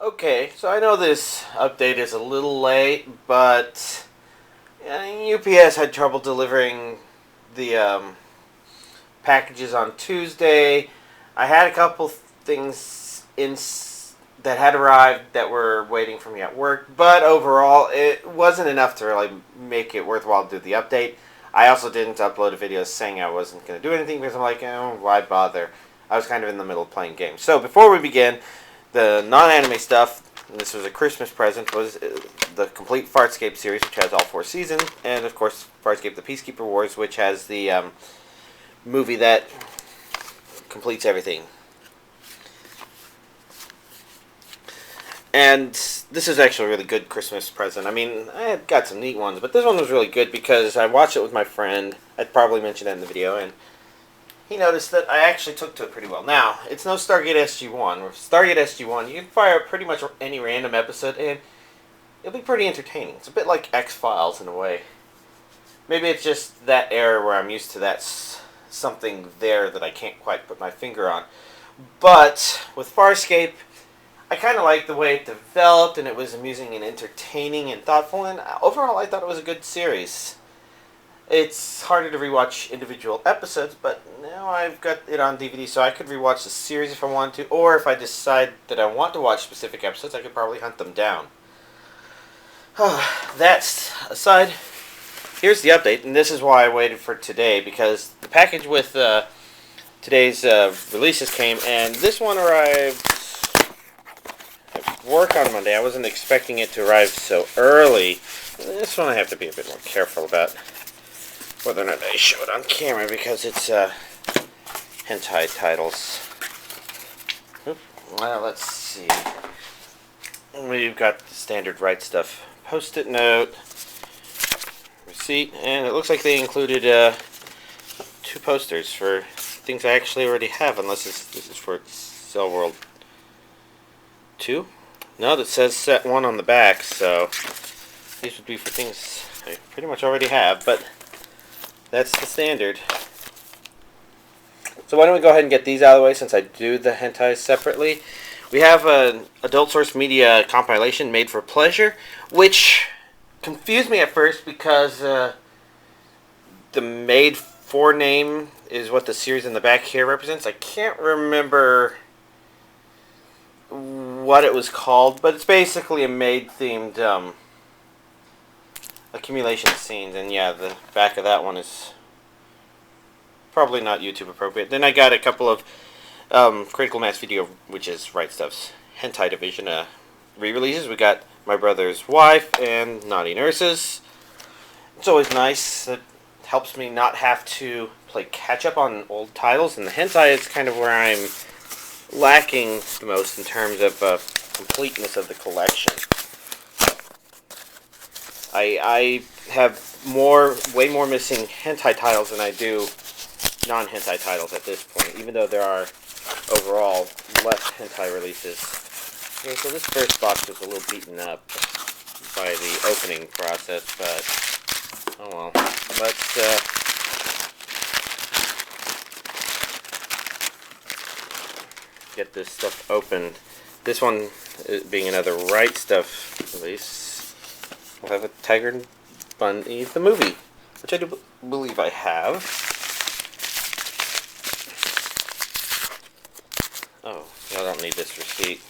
Okay, so I know this update is a little late, but UPS had trouble delivering the packages on Tuesday. I had a couple things that had arrived that were waiting for me at work, but overall it wasn't enough to really make it worthwhile to do the update. I also didn't upload a video saying I wasn't going to do anything because I'm like, oh, why bother? I was kind of in the middle of playing games. So before we begin, the non-anime stuff, and this was a Christmas present, was the complete Farscape series, which has all 4 seasons, and of course Farscape the Peacekeeper Wars, which has the movie that completes everything. And this is actually a really good Christmas present. I mean, I had got some neat ones, but this one was really good because I watched it with my friend. I'd probably mentioned that in the video, and he noticed that I actually took to it pretty well. Now, it's no Stargate SG-1. With Stargate SG-1, you can fire up pretty much any random episode, and it'll be pretty entertaining. It's a bit like X-Files in a way. Maybe it's just that era where I'm used to that something there that I can't quite put my finger on. But with Farscape, I kind of liked the way it developed, and it was amusing and entertaining and thoughtful, and overall I thought it was a good series. It's harder to rewatch individual episodes, but now I've got it on DVD, so I could rewatch the series if I want to, or if I decide that I want to watch specific episodes, I could probably hunt them down. That's aside. Here's the update, and this is why I waited for today, because the package with today's releases came, and this one arrived at work on Monday. I wasn't expecting it to arrive so early. This one I have to be a bit more careful about whether or not I show it on camera, because it's hentai titles. Well, let's see. We've got the standard Right Stuff post-it note, receipt, and it looks like they included 2 posters for things I actually already have, unless this is for Cell World 2. No, that says set 1 on the back, so these would be for things I pretty much already have, but that's the standard. So why don't we go ahead and get these out of the way, since I do the hentai separately. We have an adult source media compilation, Made for Pleasure, which confused me at first because the Maid name is what the series in the back here represents. I can't remember what it was called, but it's basically a Maid-themed accumulation scenes, and yeah, the back of that one is probably not YouTube appropriate. Then I got a couple of Critical Mass Video, which is Right Stuff's Hentai Division re-releases. We got My Brother's Wife and Naughty Nurses. It's always nice. It helps me not have to play catch-up on old titles, and the hentai is kind of where I'm lacking the most in terms of completeness of the collection. I have way more missing hentai titles than I do non-hentai titles at this point, even though there are overall less hentai releases. Okay, so this first box was a little beaten up by the opening process, but oh well. Let's get this stuff opened. This one being another Right Stuff release. We'll have a Tiger and Bunny the movie, which I do believe I have. Oh, I don't need this receipt.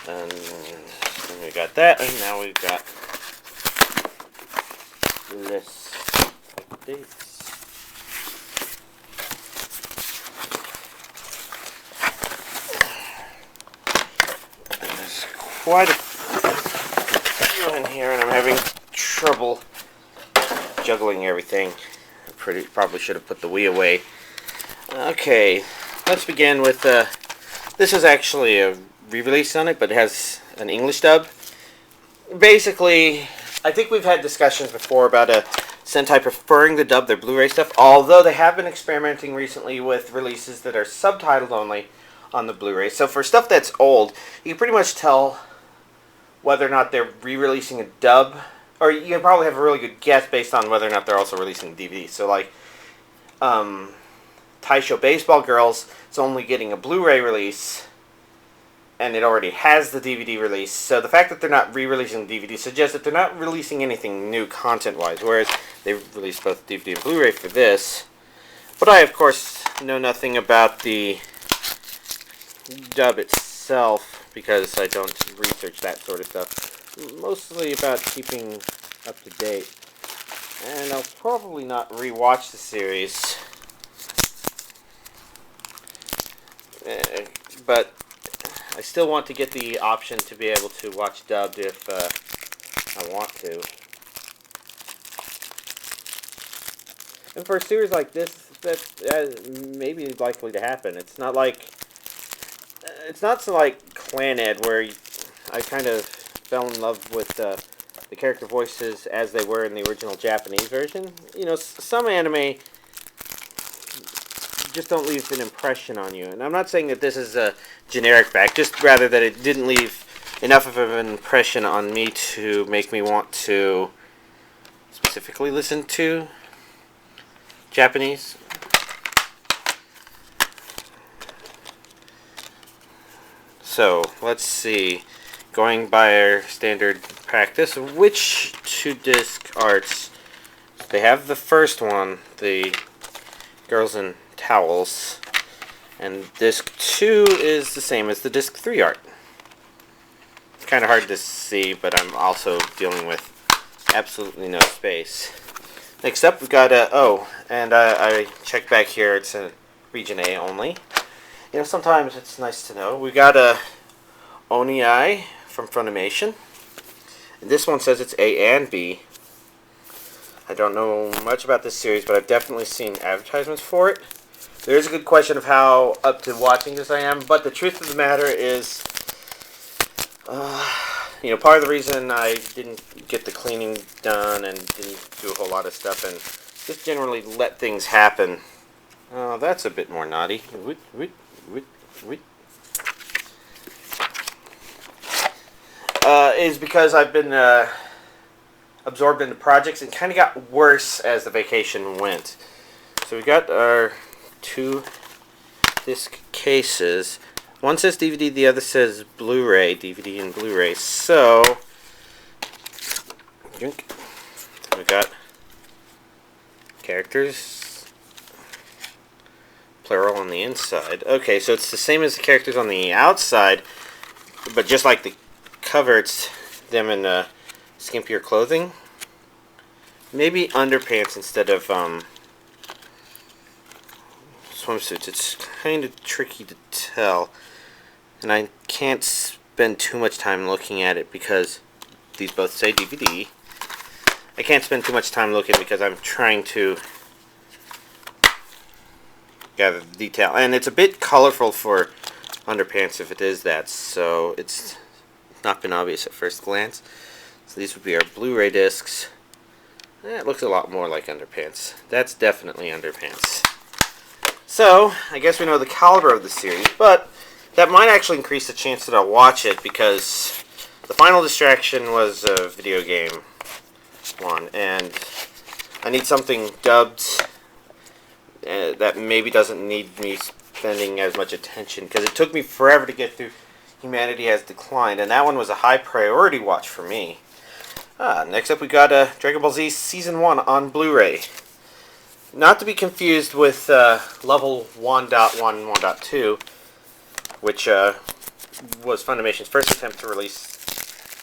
And then we got that, and now we've got this updates. There's quite a few in here, and I'm having trouble juggling everything. I probably should have put the Wii away. Okay, let's begin with this is actually a re-release on it, but it has an English dub. Basically, I think we've had discussions before about Sentai preferring to dub their Blu-ray stuff, although they have been experimenting recently with releases that are subtitled only on the Blu-ray. So for stuff that's old, you can pretty much tell whether or not they're re-releasing a dub or you can probably have a really good guess based on whether or not they're also releasing DVD. So like, Taisho Baseball Girls is only getting a Blu-ray release, and it already has the DVD release. So the fact that they're not re-releasing the DVD suggests that they're not releasing anything new content-wise, whereas they've released both DVD and Blu-ray for this. But I, of course, know nothing about the dub itself because I don't research that sort of stuff. Mostly about keeping up to date. And I'll probably not rewatch the series. But I still want to get the option to be able to watch dubbed if I want to. And for a series like this, that may be likely to happen. It's not so like Clan Ed, where I kind of fell in love with the character voices as they were in the original Japanese version. You know, some anime just don't leave an impression on you. And I'm not saying that this is a generic back, just rather that it didn't leave enough of an impression on me to make me want to specifically listen to Japanese. So, let's see. Going by our standard practice, which 2-disc arts? They have the first one, the Girls in Towels, and disc 2 is the same as the disc 3 art. It's kind of hard to see, but I'm also dealing with absolutely no space. Next up, we've got and I checked back here. It's a region A only. You know, sometimes it's nice to know. We got a OniAi from Funimation, and this one says it's A and B. I don't know much about this series, but I've definitely seen advertisements for it. There is a good question of how up to watching this I am, but the truth of the matter is, you know, part of the reason I didn't get the cleaning done and didn't do a whole lot of stuff and just generally let things happen. Oh, that's a bit more naughty. Is because I've been absorbed into projects and kind of got worse as the vacation went. So we got our 2-disc cases. One says DVD, the other says Blu-ray, DVD and Blu-ray. So we got characters, plural on the inside. Okay, so it's the same as the characters on the outside, but just like the cover, it's them in skimpier clothing. Maybe underpants instead of swimsuits. It's kind of tricky to tell, and I can't spend too much time looking at it because these both say DVD. I can't spend too much time looking because I'm trying to gather the detail, and it's a bit colorful for underpants if it is that, so it's not been obvious at first glance. So these would be our Blu-ray discs. It looks a lot more like underpants. That's definitely underpants. So, I guess we know the caliber of the series, but that might actually increase the chance that I'll watch it because the final distraction was a video game one, and I need something dubbed that maybe doesn't need me spending as much attention because it took me forever to get through Humanity Has Declined, and that one was a high priority watch for me. Next up we got Dragon Ball Z Season 1 on Blu-ray. Not to be confused with Level 1.1 1.2, which was Funimation's first attempt to release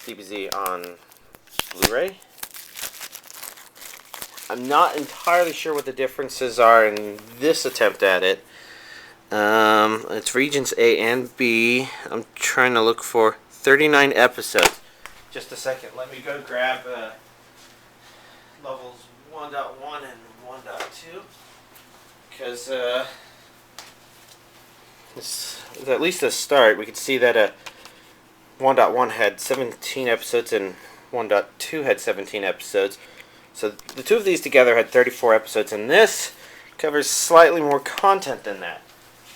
DBZ on Blu-ray. I'm not entirely sure what the differences are in this attempt at it. It's regions A and B. I'm trying to look for 39 episodes. Just a second, let me go grab levels 1.1 and 1.2 because this is at least a start. We can see that 1.1 had 17 episodes and 1.2 had 17 episodes. So the two of these together had 34 episodes, and this covers slightly more content than that.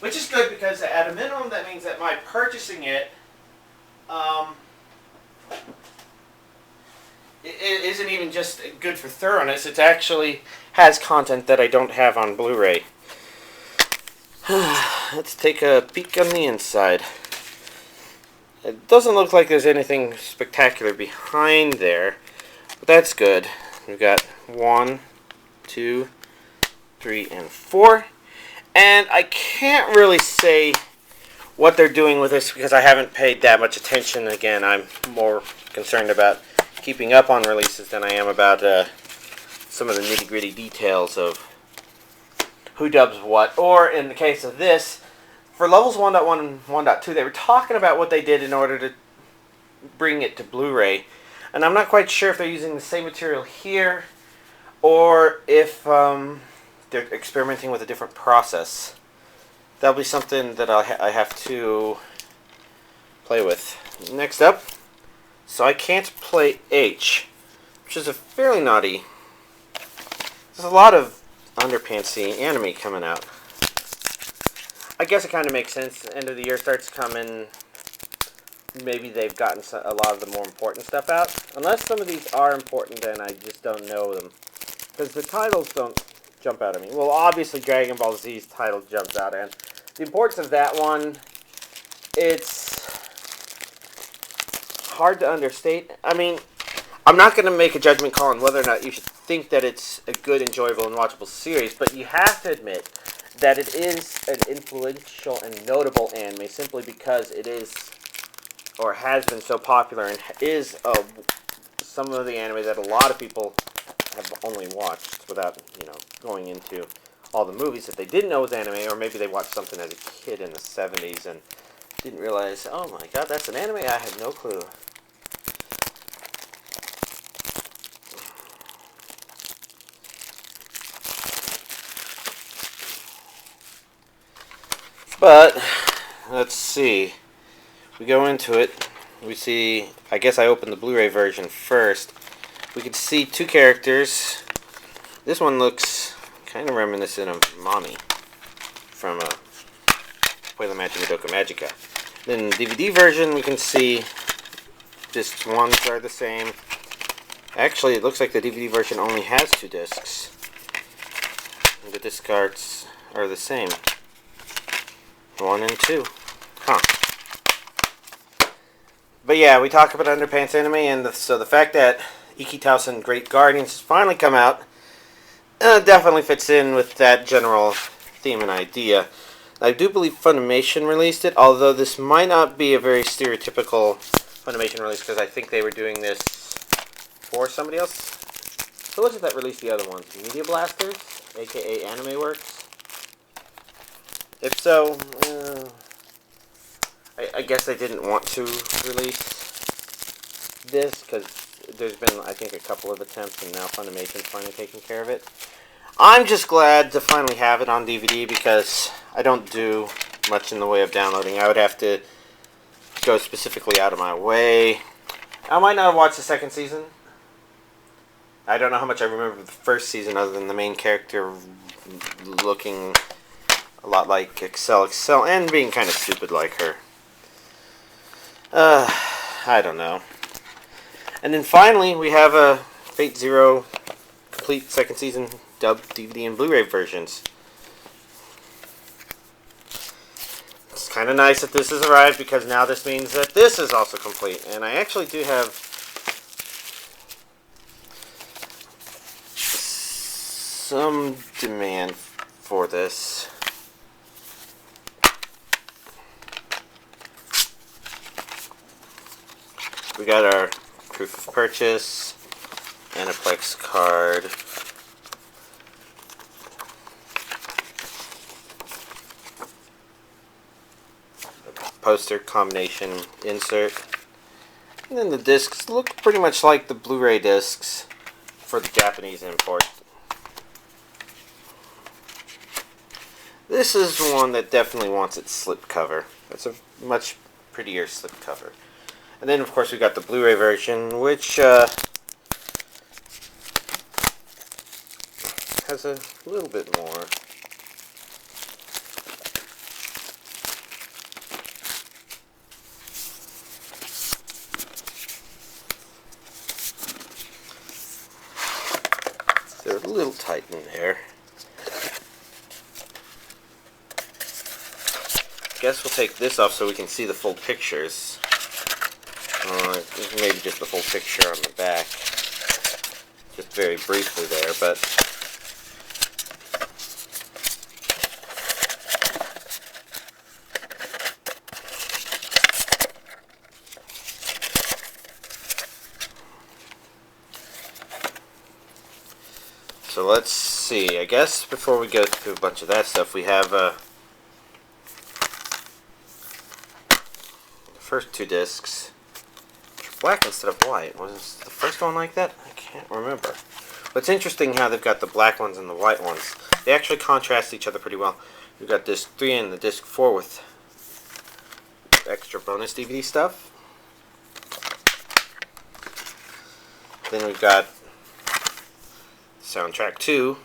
Which is good because at a minimum that means that my purchasing it it isn't even just good for thoroughness. It actually has content that I don't have on Blu-ray. Let's take a peek on the inside. It doesn't look like there's anything spectacular behind there, but that's good. We've got 1, 2, 3, and 4. And I can't really say what they're doing with this because I haven't paid that much attention. Again, I'm more concerned about keeping up on releases than I am about some of the nitty-gritty details of who dubs what. Or in the case of this, for levels 1.1 and 1.2, they were talking about what they did in order to bring it to Blu-ray. And I'm not quite sure if they're using the same material here or if they're experimenting with a different process. That'll be something that I have to play with. Next up, So I Can't Play H, which is a fairly naughty... There's a lot of underpantsy anime coming out. I guess it kind of makes sense. The end of the year starts coming. Maybe they've gotten a lot of the more important stuff out. Unless some of these are important, then I just don't know them. Because the titles don't jump out at me. Well, obviously Dragon Ball Z's title jumps out, and the importance of that one, it's hard to understate. I mean, I'm not going to make a judgment call on whether or not you should think that it's a good, enjoyable, and watchable series, but you have to admit that it is an influential and notable anime simply because it is, or has been so popular, and is some of the anime that a lot of people have only watched without, going into all the movies that they didn't know was anime, or maybe they watched something as a kid in the 70s and didn't realize, oh my god, that's an anime? I had no clue. But, let's see. We go into it. We see, I guess I opened the Blu-ray version first. We can see two characters. This one looks kind of reminiscent of Mommy from Puella Magica Madoka Magica. Then the DVD version, we can see discs 1s are the same. Actually, it looks like the DVD version only has 2 discs. And the disc arts are the same. 1 and 2. Huh. But yeah, we talk about underpants anime, and so the fact that Ikki Tousen Great Guardians has finally come out definitely fits in with that general theme and idea. I do believe Funimation released it, although this might not be a very stereotypical Funimation release, because I think they were doing this for somebody else. So was it that released the other ones? Media Blasters, aka Anime Works? If so, I guess they didn't want to release this, because there's been, I think, a couple of attempts, and now Funimation's finally taking care of it. I'm just glad to finally have it on DVD, because I don't do much in the way of downloading. I would have to go specifically out of my way. I might not have watched the second season. I don't know how much I remember of the first season, other than the main character looking a lot like Excel, and being kind of stupid like her. I don't know. And then finally, we have a Fate Zero complete second season dubbed DVD and Blu-ray versions. It's kind of nice that this has arrived, because now this means that this is also complete. And I actually do have some demand for this. We got our proof of purchase, Aniplex card, poster combination insert, and then the discs look pretty much like the Blu-ray discs for the Japanese import. This is one that definitely wants its slip cover. It's a much prettier slip cover. And then, of course, we got the Blu-ray version, which has a little bit more. little tight in there. Guess we'll take this off so we can see the full pictures. Maybe just the full picture on the back. Just very briefly there, but... So let's see. I guess before we go through a bunch of that stuff, we have the first two discs, which are black instead of white. Was the first one like that? I can't remember. But it's interesting how they've got the black ones and the white ones. They actually contrast each other pretty well. We've got disc 3 and the disc 4 with extra bonus DVD stuff. Then we've got soundtrack 2,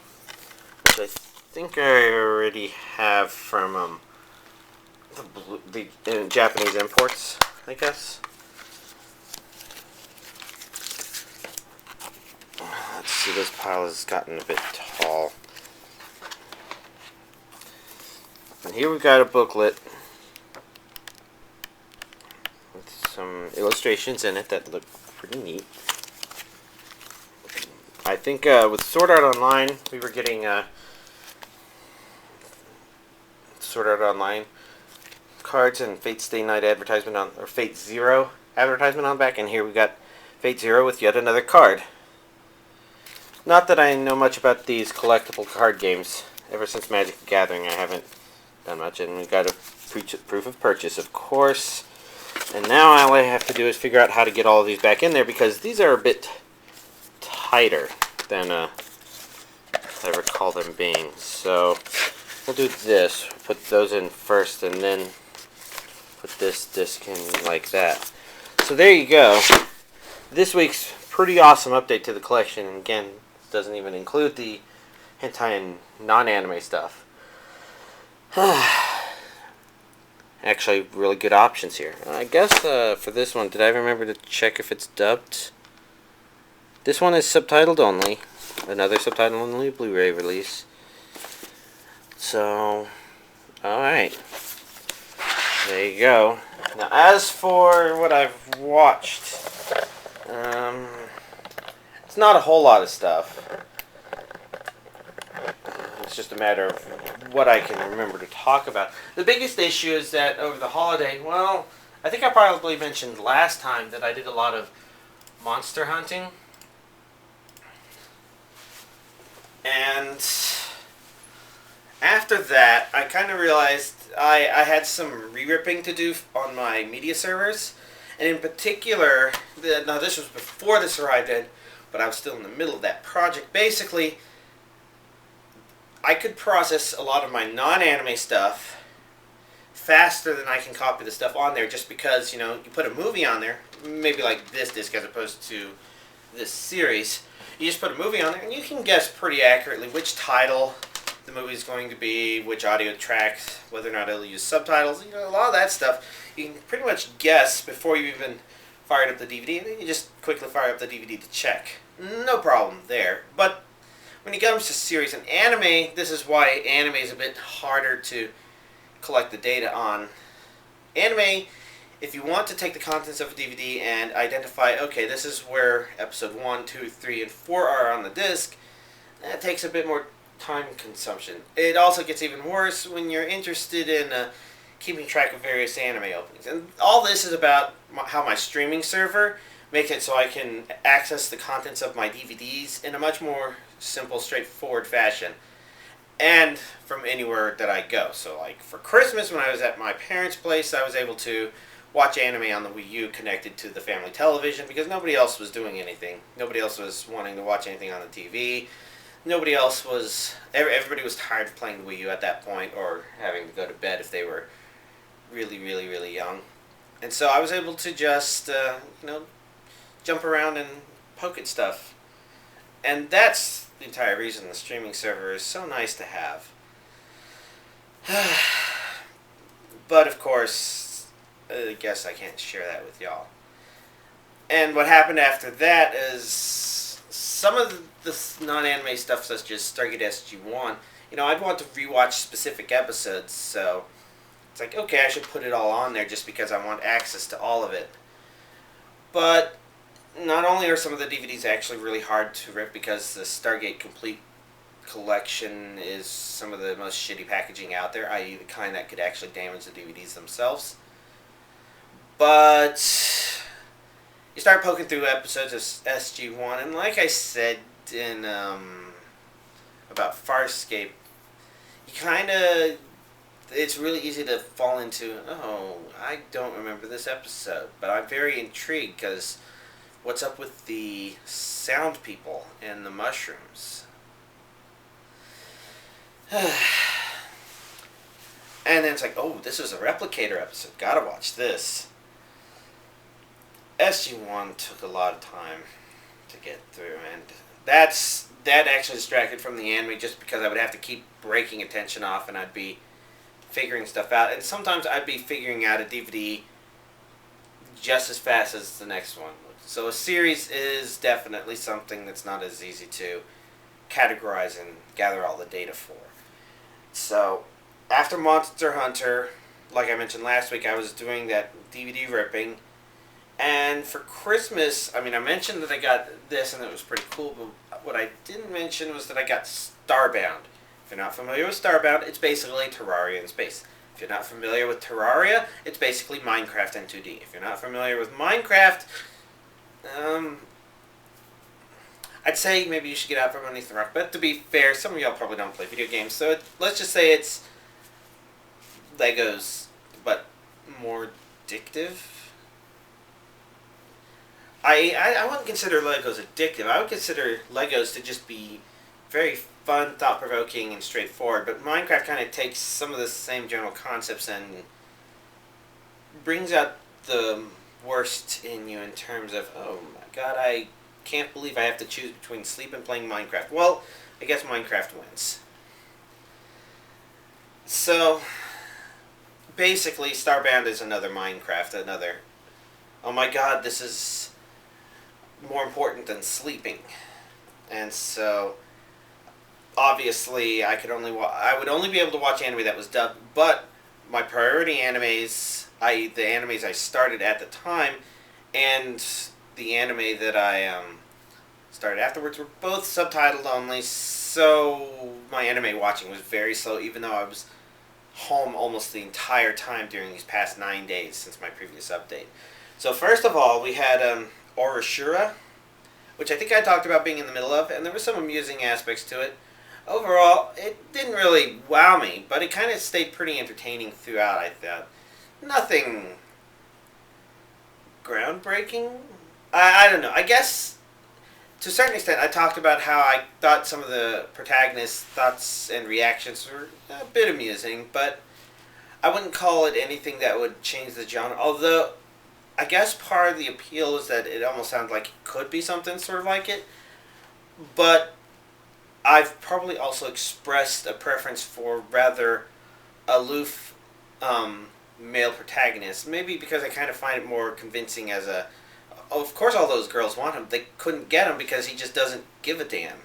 which I think I already have from the Japanese imports, I guess. Let's see, this pile has gotten a bit tall. And here we've got a booklet with some illustrations in it that look pretty neat. I think with Sword Art Online, we were getting Sword Art Online cards and Fate Stay Night advertisement on, or Fate Zero advertisement on the back, and here we got Fate Zero with yet another card. Not that I know much about these collectible card games. Ever since Magic the Gathering, I haven't done much, and we've got a proof of purchase, of course. And now all I have to do is figure out how to get all of these back in there, because these are a bit tighter than I recall them being. So we'll do this. Put those in first and then put this disc in like that. So there you go. This week's pretty awesome update to the collection. And again, doesn't even include the hentai and non-anime stuff. Actually, really good options here. I guess for this one, did I remember to check if it's dubbed? This one is subtitled only. Another subtitle only Blu-ray release. So, alright. There you go. Now, as for what I've watched, it's not a whole lot of stuff. It's just a matter of what I can remember to talk about. The biggest issue is that over the holiday, well, I think I probably mentioned last time that I did a lot of monster hunting. And after that, I kind of realized I had some re-ripping to do on my media servers. And in particular, now this was before this arrived in, but I was still in the middle of that project. Basically, I could process a lot of my non-anime stuff faster than I can copy the stuff on there, just because, you know, you put a movie on there, maybe like this disc as opposed to this series. You just put a movie on there, and you can guess pretty accurately which title the movie is going to be, which audio tracks, whether or not it'll use subtitles. You know, a lot of that stuff you can pretty much guess before you even fired up the DVD, and then you just quickly fire up the DVD to check. No problem there. But when it comes to series and anime, this is why anime is a bit harder to collect the data on. Anime, if you want to take the contents of a DVD and identify, okay, this is where episode 1, 2, 3, and 4 are on the disc, that takes a bit more time consumption. It also gets even worse when you're interested in keeping track of various anime openings. And all this is about how my streaming server makes it so I can access the contents of my DVDs in a much more simple, straightforward fashion, and from anywhere that I go. So like for Christmas, when I was at my parents' place, I was able to watch anime on the Wii U connected to the family television, because nobody else was doing anything. Nobody else was wanting to watch anything on the TV. Nobody else was... Everybody was tired of playing the Wii U at that point, or having to go to bed if they were really, really, really young. And so I was able to just, you know, jump around and poke at stuff. And that's the entire reason the streaming server is so nice to have. But of course, I guess I can't share that with y'all. And what happened after that is some of this non-anime stuff, such as Stargate SG-1, I'd want to rewatch specific episodes, so it's like, okay, I should put it all on there just because I want access to all of it. But not only are some of the DVDs actually really hard to rip because the Stargate Complete collection is some of the most shitty packaging out there, i.e. the kind that could actually damage the DVDs themselves, but you start poking through episodes of SG-1, and like I said in about Farscape, it's really easy to fall into, oh, I don't remember this episode, but I'm very intrigued because what's up with the sound people and the mushrooms? And then it's like, oh, this is a Replicator episode, gotta watch this. SG-1 took a lot of time to get through, and that actually distracted from the anime just because I would have to keep breaking attention off and I'd be figuring stuff out, and sometimes I'd be figuring out a DVD just as fast as the next one. So a series is definitely something that's not as easy to categorize and gather all the data for. So after Monster Hunter, like I mentioned last week, I was doing that DVD ripping, and for Christmas, I mentioned that I got this and it was pretty cool, but what I didn't mention was that I got Starbound. If you're not familiar with Starbound, it's basically Terraria in space. If you're not familiar with Terraria, it's basically Minecraft in 2D. If you're not familiar with Minecraft, I'd say maybe you should get out from underneath the rock. But to be fair, some of y'all probably don't play video games, so let's just say it's Legos, but more addictive. I wouldn't consider Legos addictive. I would consider Legos to just be very fun, thought-provoking, and straightforward. But Minecraft kind of takes some of the same general concepts and brings out the worst in you in terms of, oh my god, I can't believe I have to choose between sleep and playing Minecraft. Well, I guess Minecraft wins. So, basically, Starbound is another Minecraft, another, oh my god, this is more important than sleeping. And so, obviously, I would only be able to watch anime that was dubbed, but my priority animes, i.e. the animes I started at the time, and the anime that I started afterwards were both subtitled only, so my anime watching was very slow, even though I was home almost the entire time during these past 9 days since my previous update. So first of all, we had Orashura, which I think I talked about being in the middle of, and there were some amusing aspects to it. Overall, it didn't really wow me, but it kind of stayed pretty entertaining throughout, I thought. Nothing groundbreaking? I don't know. I guess, to a certain extent, I talked about how I thought some of the protagonists' thoughts and reactions were a bit amusing, but I wouldn't call it anything that would change the genre. Although, I guess part of the appeal is that it almost sounds like it could be something sort of like it, but I've probably also expressed a preference for rather aloof male protagonists. Maybe because I kind of find it more convincing as a, oh, of course all those girls want him. They couldn't get him because he just doesn't give a damn.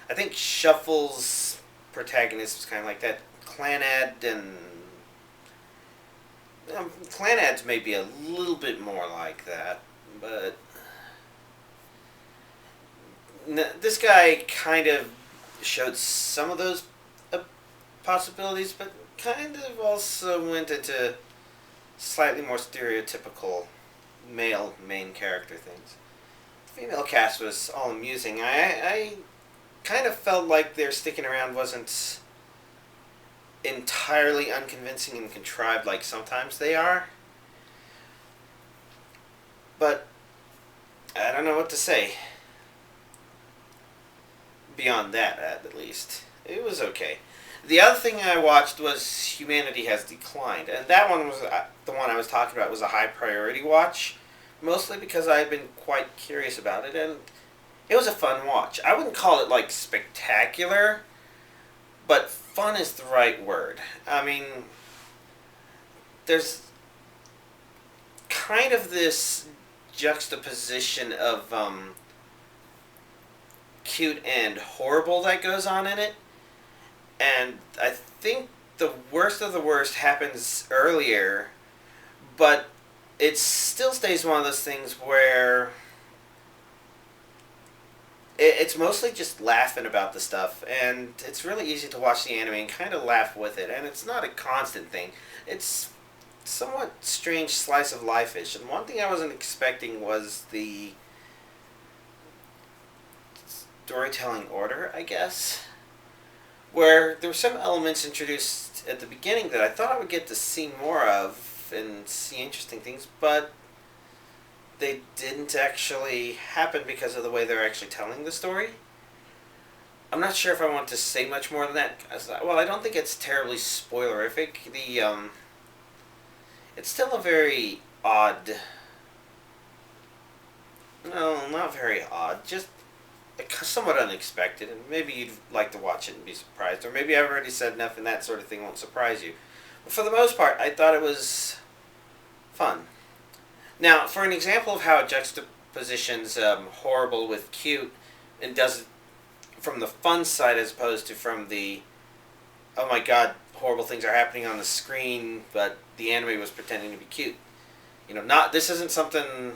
I think Shuffle's protagonist was kind of like that. Clanad and Clanad's maybe a little bit more like that, but this guy kind of showed some of those possibilities, but kind of also went into slightly more stereotypical male main character things. The female cast was all amusing. I kind of felt like their sticking around wasn't entirely unconvincing and contrived like sometimes they are. But I don't know what to say. Beyond that, at least. It was okay. The other thing I watched was Humanity Has Declined, and that one was the one I was talking about. Was a high priority watch, mostly because I had been quite curious about it, and it was a fun watch. I wouldn't call it like spectacular, but fun is the right word. I mean, there's kind of this juxtaposition of cute and horrible that goes on in it. And I think the worst of the worst happens earlier, but it still stays one of those things where it's mostly just laughing about the stuff, and it's really easy to watch the anime and kind of laugh with it, and it's not a constant thing. It's somewhat strange slice of life-ish, and one thing I wasn't expecting was the storytelling order, I guess, where there were some elements introduced at the beginning that I thought I would get to see more of and see interesting things, but they didn't actually happen because of the way they're actually telling the story. I'm not sure if I want to say much more than that. Well, I don't think it's terribly spoilerific. It's still a very odd... No, not very odd. Just somewhat unexpected, and maybe you'd like to watch it and be surprised, or maybe I've already said enough and that sort of thing won't surprise you. But for the most part, I thought it was fun. Now, for an example of how it juxtapositions horrible with cute, and does it from the fun side as opposed to from the, oh my god, horrible things are happening on the screen, but the anime was pretending to be cute. You know, this isn't something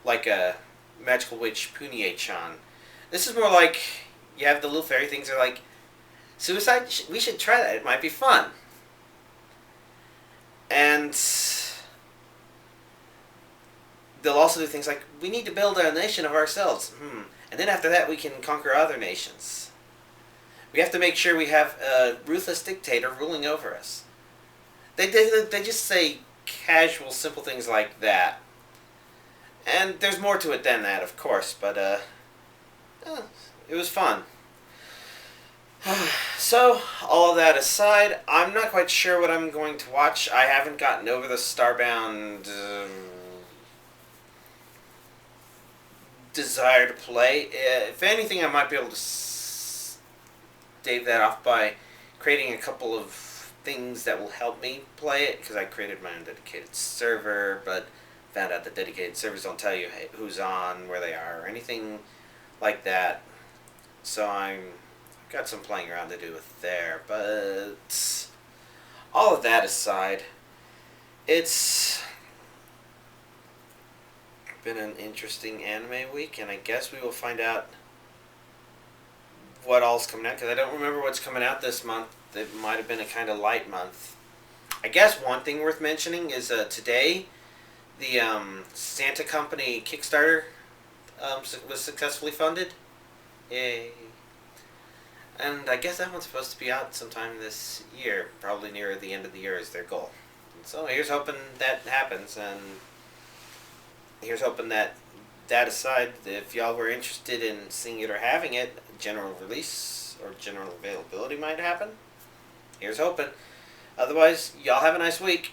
like a Magical Witch Punie-chan. This is more like, you have the little fairy things that are like, suicide, we should try that, it might be fun. And they'll also do things like, we need to build a nation of ourselves. And then after that, we can conquer other nations. We have to make sure we have a ruthless dictator ruling over us. They just say casual, simple things like that. And there's more to it than that, of course, but it was fun. So, all of that aside, I'm not quite sure what I'm going to watch. I haven't gotten over the Starbound desire to play. If anything, I might be able to stave that off by creating a couple of things that will help me play it, because I created my own dedicated server, but found out that dedicated servers don't tell you who's on, where they are, or anything like that. So I've got some playing around to do with there. But all of that aside, it's been an interesting anime week, and I guess we will find out what all's coming out, because I don't remember what's coming out this month. It might have been a kind of light month. I guess one thing worth mentioning is today, the Santa Company Kickstarter was successfully funded. Yay. And I guess that one's supposed to be out sometime this year. Probably near the end of the year is their goal. So here's hoping that happens. And here's hoping that aside, if y'all were interested in seeing it or having it, general release or general availability might happen. Here's hoping. Otherwise, y'all have a nice week.